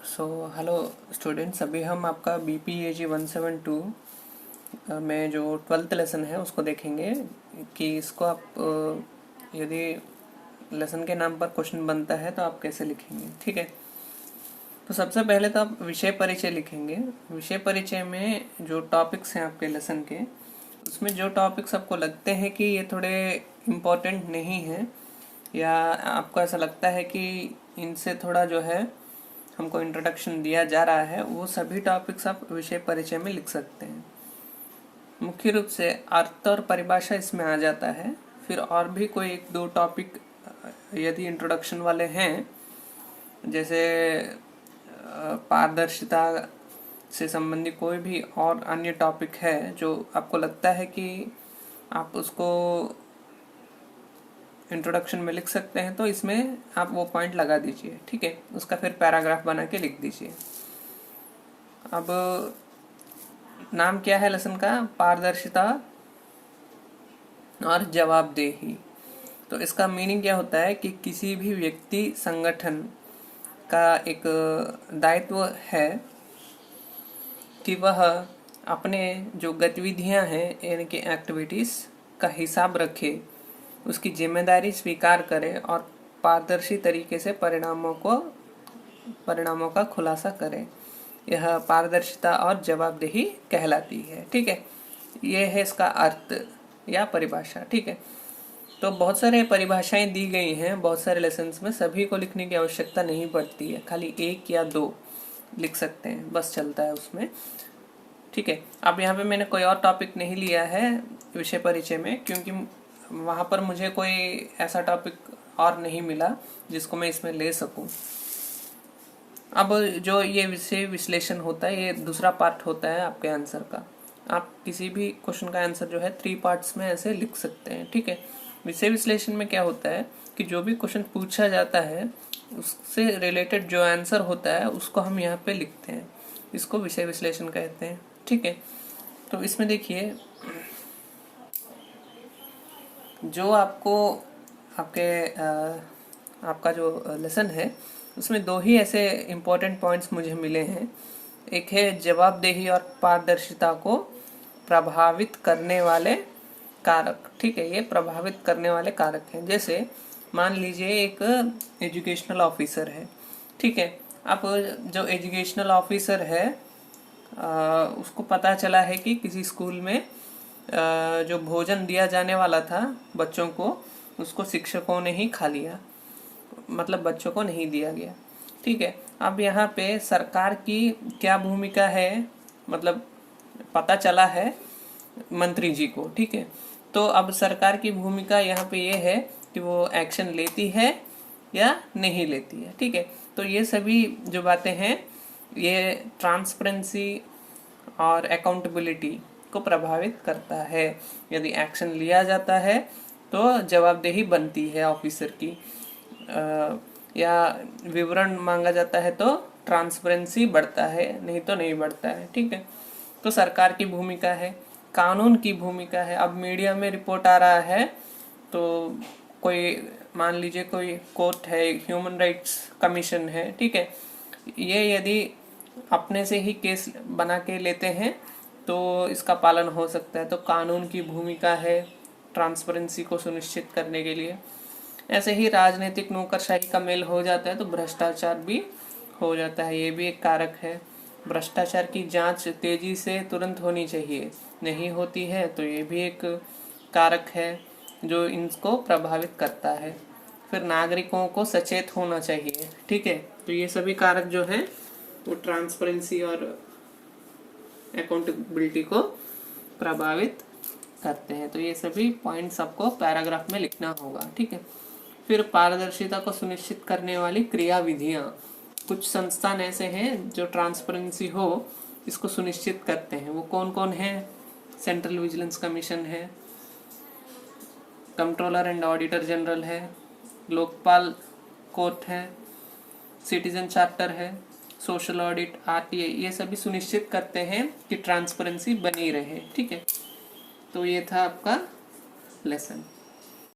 So hello students, अभी हम आपका BPAG 172 में जो 12th लेसन है उसको देखेंगे कि इसको आप यदि लेसन के नाम पर क्वेश्चन बनता है तो आप कैसे लिखेंगे। ठीक है, तो सबसे पहले तो आप विषय परिचय लिखेंगे। विषय परिचय में जो टॉपिक्स हैं आपके लेसन के, उसमें जो टॉपिक्स आपको लगते हैं कि ये थोड़े इम्पोर्टेंट नहीं हैं या आपको ऐसा लगता है कि इनसे थोड़ा जो है हमको इंट्रोडक्शन दिया जा रहा है, वो सभी टॉपिक्स आप विषय परिचय में लिख सकते हैं। मुख्य रूप से अर्थ और परिभाषा इसमें आ जाता है। फिर और भी कोई एक दो टॉपिक यदि इंट्रोडक्शन वाले हैं, जैसे पारदर्शिता से संबंधित कोई भी और अन्य टॉपिक है जो आपको लगता है कि आप उसको इंट्रोडक्शन में लिख सकते हैं, तो इसमें आप वो पॉइंट लगा दीजिए। ठीक है, उसका फिर पैराग्राफ बना के लिख दीजिए। अब नाम क्या है लेसन का? पारदर्शिता और जवाबदेही। तो इसका मीनिंग क्या होता है कि किसी भी व्यक्ति संगठन का एक दायित्व है कि वह अपने जो गतिविधियां हैं यानी कि एक्टिविटीज़ का हिसाब रखे, उसकी जिम्मेदारी स्वीकार करे और पारदर्शी तरीके से परिणामों का खुलासा करे। यह पारदर्शिता और जवाबदेही कहलाती है। ठीक है, यह है इसका अर्थ या परिभाषा। ठीक है, तो बहुत सारे परिभाषाएं दी गई हैं बहुत सारे लेसन्स में, सभी को लिखने की आवश्यकता नहीं पड़ती है, खाली एक या दो लिख सकते हैं, बस चलता है उसमें। ठीक है, अब यहाँ पे मैंने कोई और टॉपिक नहीं लिया है विषय परिचय में, क्योंकि वहाँ पर मुझे कोई ऐसा टॉपिक और नहीं मिला जिसको मैं इसमें ले सकूं। अब जो ये विषय विश्लेषण होता है, ये दूसरा पार्ट होता है आपके आंसर का। आप किसी भी क्वेश्चन का आंसर जो है 3 पार्ट्स में ऐसे लिख सकते हैं। ठीक है, विषय विश्लेषण में क्या होता है कि जो भी क्वेश्चन पूछा जाता है उससे रिलेटेड जो आंसर होता है उसको हम यहाँ पे लिखते हैं, इसको विषय विश्लेषण कहते हैं। ठीक है, तो इसमें देखिए, जो आपको आपका जो लेसन है उसमें दो ही ऐसे इम्पोर्टेंट पॉइंट्स मुझे मिले हैं। एक है जवाबदेही और पारदर्शिता को प्रभावित करने वाले कारक। ठीक है, ये प्रभावित करने वाले कारक हैं। जैसे मान लीजिए एक एजुकेशनल ऑफिसर है। ठीक है, अब जो एजुकेशनल ऑफिसर है उसको पता चला है कि किसी स्कूल में जो भोजन दिया जाने वाला था बच्चों को, उसको शिक्षकों ने ही खा लिया, मतलब बच्चों को नहीं दिया गया। ठीक है, अब यहाँ पे सरकार की क्या भूमिका है, मतलब पता चला है मंत्री जी को। ठीक है, तो अब सरकार की भूमिका यहाँ पे ये है कि वो एक्शन लेती है या नहीं लेती है। ठीक है, तो ये सभी जो बातें हैं ये ट्रांसपेरेंसी और अकाउंटेबिलिटी को प्रभावित करता है। यदि एक्शन लिया जाता है तो जवाबदेही बनती है ऑफिसर की, या विवरण मांगा जाता है तो ट्रांसपेरेंसी बढ़ता है, नहीं तो नहीं बढ़ता है। ठीक है, तो सरकार की भूमिका है, कानून की भूमिका है। अब मीडिया में रिपोर्ट आ रहा है तो कोई मान लीजिए कोई कोर्ट है, ह्यूमन राइट्स कमीशन है। ठीक है, ये यदि अपने से ही केस बना के लेते हैं तो इसका पालन हो सकता है। तो कानून की भूमिका है ट्रांसपेरेंसी को सुनिश्चित करने के लिए। ऐसे ही राजनीतिक नौकरशाही का मेल हो जाता है तो भ्रष्टाचार भी हो जाता है, ये भी एक कारक है। भ्रष्टाचार की जांच तेजी से तुरंत होनी चाहिए, नहीं होती है तो ये भी एक कारक है जो इनको प्रभावित करता है। फिर नागरिकों को सचेत होना चाहिए। ठीक है, तो ये सभी कारक जो है वो ट्रांसपेरेंसी और अकाउंटेबिलिटी को प्रभावित करते हैं। तो ये सभी पॉइंट्स आपको पैराग्राफ में लिखना होगा। ठीक है, फिर पारदर्शिता को सुनिश्चित करने वाली क्रियाविधियां। कुछ संस्थान ऐसे हैं जो ट्रांसपेरेंसी हो इसको सुनिश्चित करते हैं। वो कौन कौन है? सेंट्रल विजिलेंस कमीशन है, कंट्रोलर एंड ऑडिटर जनरल है, लोकपाल कोर्ट है, सिटीजन चार्टर है, सोशल ऑडिट, RTI, ये सभी सुनिश्चित करते हैं कि ट्रांसपेरेंसी बनी रहे। ठीक है, तो ये था आपका लेसन।